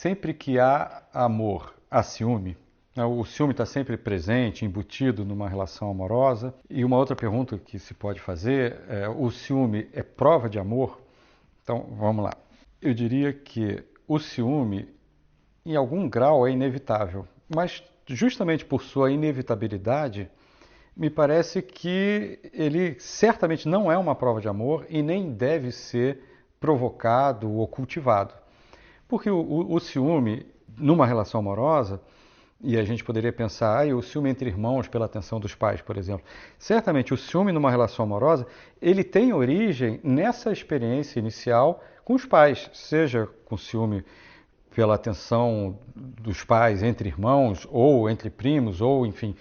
sempre que há amor, há ciúme? O ciúme está sempre presente, embutido numa relação amorosa. E uma outra pergunta que se pode fazer é: o ciúme é prova de amor? Então, vamos lá. Eu diria que o ciúme, em algum grau, é inevitável. Mas, justamente por sua inevitabilidade, me parece que ele certamente não é uma prova de amor e nem deve ser provocado ou cultivado. Porque o ciúme, numa relação amorosa, e a gente poderia pensar, o ciúme entre irmãos pela atenção dos pais, por exemplo. Certamente o ciúme numa relação amorosa, ele tem origem nessa experiência inicial com os pais, seja com ciúme pela atenção dos pais entre irmãos, ou entre primos, ou enfim,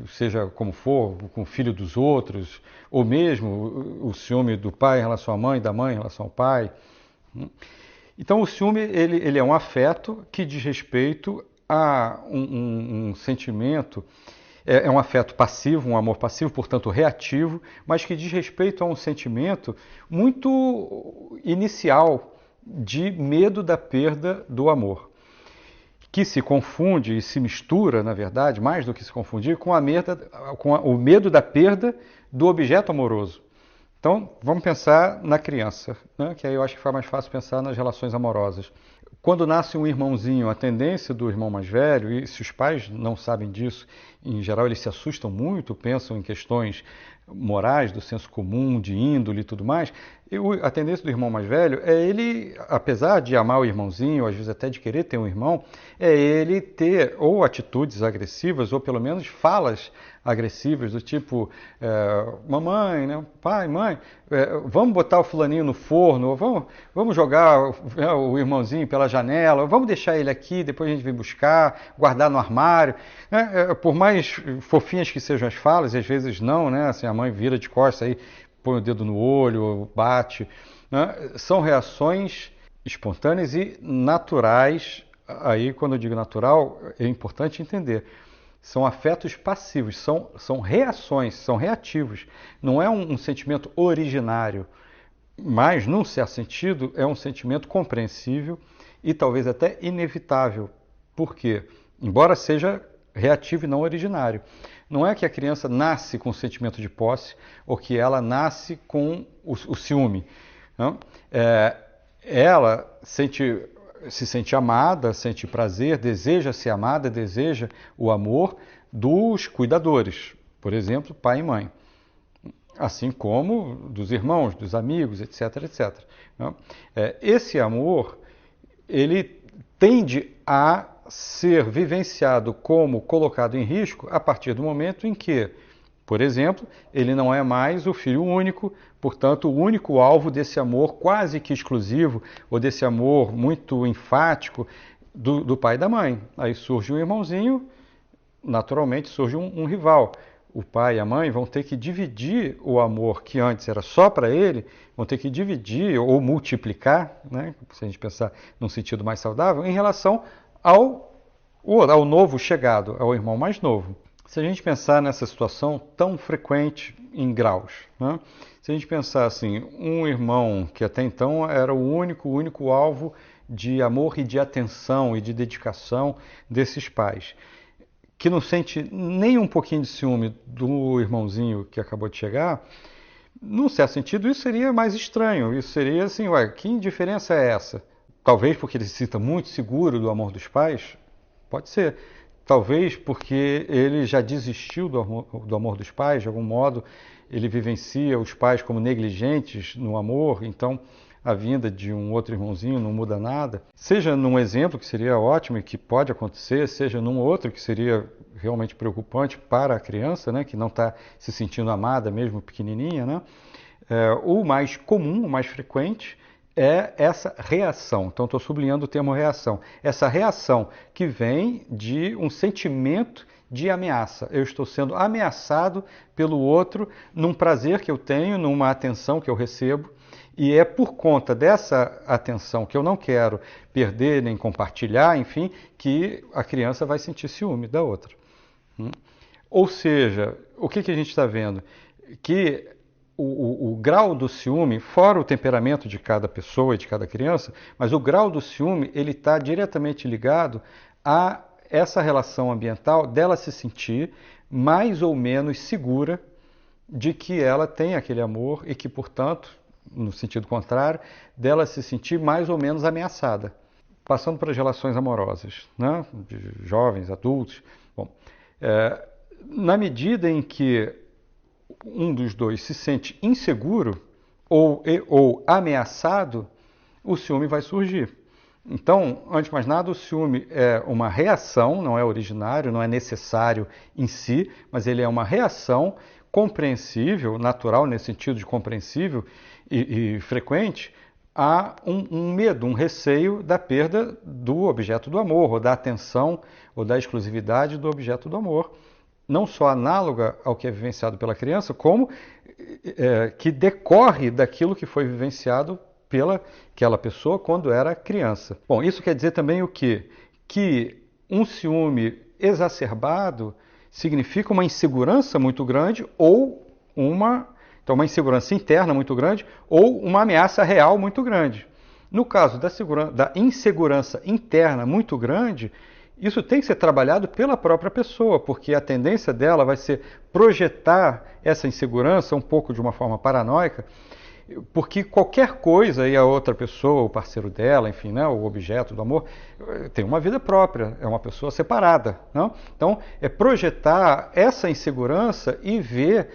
seja como for, com o filho dos outros, ou mesmo o ciúme do pai em relação à mãe, da mãe em relação ao pai. Então o ciúme ele é um afeto que diz respeito a um sentimento, é um afeto passivo, um amor passivo, portanto reativo, mas que diz respeito a um sentimento muito inicial de medo da perda do amor, que se confunde e se mistura, na verdade, mais do que se confundir, com o medo da perda do objeto amoroso. Então, vamos pensar na criança, né? Que aí eu acho que fica mais fácil pensar nas relações amorosas. Quando nasce um irmãozinho, a tendência do irmão mais velho, e se os pais não sabem disso, em geral eles se assustam muito, pensam em questões morais, do senso comum, de índole e tudo mais, a tendência do irmão mais velho é ele, apesar de amar o irmãozinho, às vezes até de querer ter um irmão, é ele ter ou atitudes agressivas, ou pelo menos falas agressivas, do tipo, mamãe, né? Pai, mãe, vamos botar o fulaninho no forno, vamos jogar o irmãozinho pela janela, vamos deixar ele aqui, depois a gente vem buscar, guardar no armário. Né? Por mais fofinhas que sejam as falas, e às vezes não, né? Assim, a mãe vira de costas, aí põe o dedo no olho, bate. Né? São reações espontâneas e naturais. Aí, quando eu digo natural, é importante entender. São afetos passivos, são reações, são reativos. Não é um sentimento originário, mas, num certo sentido, é um sentimento compreensível e talvez até inevitável. Por quê? Embora seja reativo e não originário. Não é que a criança nasce com o sentimento de posse ou que ela nasce com o ciúme. Não? Ela se sente amada, sente prazer, deseja ser amada, deseja o amor dos cuidadores, por exemplo, pai e mãe. Assim como dos irmãos, dos amigos, etc, etc. Esse amor, ele tende a ser vivenciado como colocado em risco a partir do momento em que, por exemplo, ele não é mais o filho único, portanto, o único alvo desse amor quase que exclusivo, ou desse amor muito enfático do pai e da mãe. Aí surge um irmãozinho, naturalmente surge um rival. O pai e a mãe vão ter que dividir o amor que antes era só para ele, vão ter que dividir ou multiplicar, né, se a gente pensar num sentido mais saudável, em relação ao novo chegado, ao irmão mais novo. Se a gente pensar nessa situação tão frequente em graus, né? Se a gente pensar assim, um irmão que até então era o único alvo de amor e de atenção e de dedicação desses pais, que não sente nem um pouquinho de ciúme do irmãozinho que acabou de chegar, num certo sentido isso seria mais estranho, isso seria assim, que indiferença é essa? Talvez porque ele se sinta muito seguro do amor dos pais, pode ser. Talvez porque ele já desistiu do amor dos pais, de algum modo ele vivencia os pais como negligentes no amor, então a vinda de um outro irmãozinho não muda nada. Seja num exemplo que seria ótimo e que pode acontecer, seja num outro que seria realmente preocupante para a criança, né, que não está se sentindo amada mesmo pequenininha, né? O mais comum, o mais frequente, é essa reação. Então, estou sublinhando o termo reação. Essa reação que vem de um sentimento de ameaça. Eu estou sendo ameaçado pelo outro num prazer que eu tenho, numa atenção que eu recebo, e é por conta dessa atenção que eu não quero perder nem compartilhar, enfim, que a criança vai sentir ciúme da outra. Ou seja, o que a gente está vendo? Que o grau do ciúme, fora o temperamento de cada pessoa e de cada criança, mas o grau do ciúme ele está diretamente ligado a essa relação ambiental dela se sentir mais ou menos segura de que ela tem aquele amor e que, portanto, no sentido contrário, dela se sentir mais ou menos ameaçada. Passando para as relações amorosas, né? De jovens, adultos. Bom, na medida em que um dos dois se sente inseguro ou ameaçado, o ciúme vai surgir. Então, antes de mais nada, o ciúme é uma reação, não é originário, não é necessário em si, mas ele é uma reação compreensível, natural nesse sentido de compreensível e frequente, a um medo, um receio da perda do objeto do amor, ou da atenção, ou da exclusividade do objeto do amor, não só análoga ao que é vivenciado pela criança, como que decorre daquilo que foi vivenciado pela aquela pessoa quando era criança. Bom, isso quer dizer também o quê? Que um ciúme exacerbado significa uma insegurança muito grande ou uma insegurança interna muito grande ou uma ameaça real muito grande. No caso da insegurança interna muito grande, isso tem que ser trabalhado pela própria pessoa, porque a tendência dela vai ser projetar essa insegurança um pouco de uma forma paranoica, porque qualquer coisa, e a outra pessoa, o parceiro dela, enfim, né, o objeto do amor, tem uma vida própria, é uma pessoa separada. Não? Então, é projetar essa insegurança e ver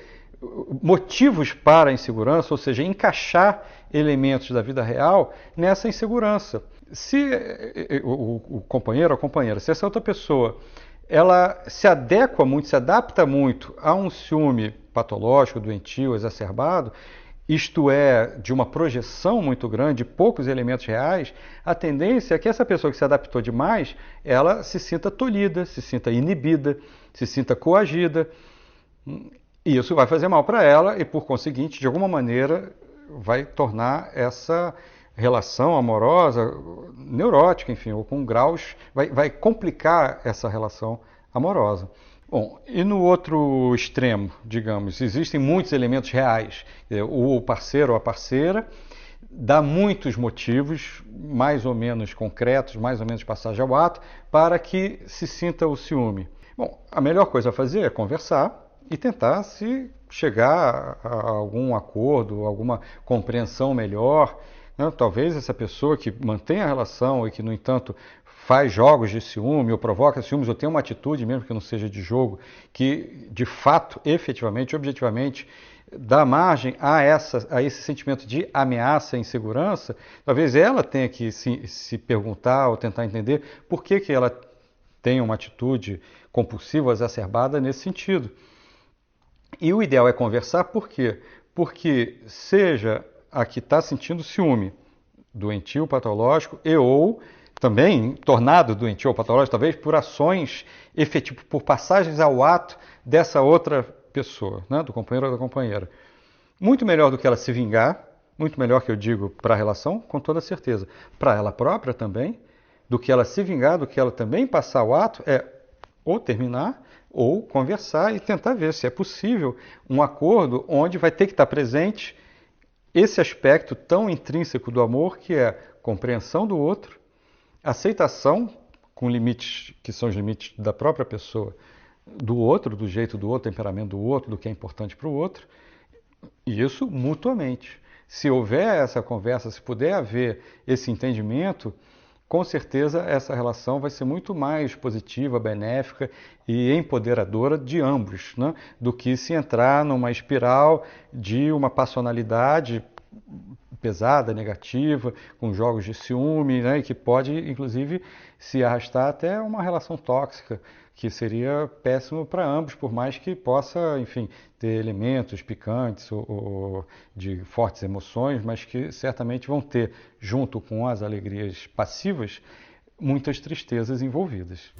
motivos para a insegurança, ou seja, encaixar elementos da vida real nessa insegurança. Se o companheiro ou a companheira, se essa outra pessoa ela se adequa muito, se adapta muito a um ciúme patológico, doentio, exacerbado, isto é, de uma projeção muito grande, poucos elementos reais, a tendência é que essa pessoa que se adaptou demais, ela se sinta tolhida, se sinta inibida, se sinta coagida. E isso vai fazer mal para ela e, por conseguinte, de alguma maneira, vai tornar essa relação amorosa neurótica, enfim, ou com graus, vai complicar essa relação amorosa. Bom, e no outro extremo, digamos, existem muitos elementos reais. O parceiro ou a parceira dá muitos motivos, mais ou menos concretos, mais ou menos passagem ao ato, para que se sinta o ciúme. Bom, a melhor coisa a fazer é conversar e tentar se chegar a algum acordo, alguma compreensão melhor. Né? Talvez essa pessoa que mantém a relação e que, no entanto, faz jogos de ciúme ou provoca ciúmes ou tem uma atitude, mesmo que não seja de jogo, que de fato, efetivamente, objetivamente, dá margem a esse sentimento de ameaça e insegurança, talvez ela tenha que se perguntar ou tentar entender por que ela tem uma atitude compulsiva ou exacerbada nesse sentido. E o ideal é conversar, por quê? Porque seja a que está sentindo ciúme, doentio, patológico, ou também tornado doentio ou patológico, talvez por ações efetivas, por passagens ao ato dessa outra pessoa, né, do companheiro ou da companheira. Muito melhor do que ela se vingar, muito melhor que eu digo para a relação, com toda certeza. Para ela própria também, do que ela se vingar, do que ela também passar o ato, é ou terminar ou conversar e tentar ver se é possível um acordo onde vai ter que estar presente esse aspecto tão intrínseco do amor, que é compreensão do outro, aceitação com limites que são os limites da própria pessoa, do outro, do jeito do outro, temperamento do outro, do que é importante para o outro, e isso mutuamente. Se houver essa conversa, se puder haver esse entendimento, com certeza essa relação vai ser muito mais positiva, benéfica e empoderadora de ambos, né? Do que se entrar numa espiral de uma passionalidade pesada, negativa, com jogos de ciúme, né? E que pode, inclusive, se arrastar até uma relação tóxica, que seria péssimo para ambos, por mais que possa, enfim, ter elementos picantes ou de fortes emoções, mas que certamente vão ter, junto com as alegrias passivas, muitas tristezas envolvidas.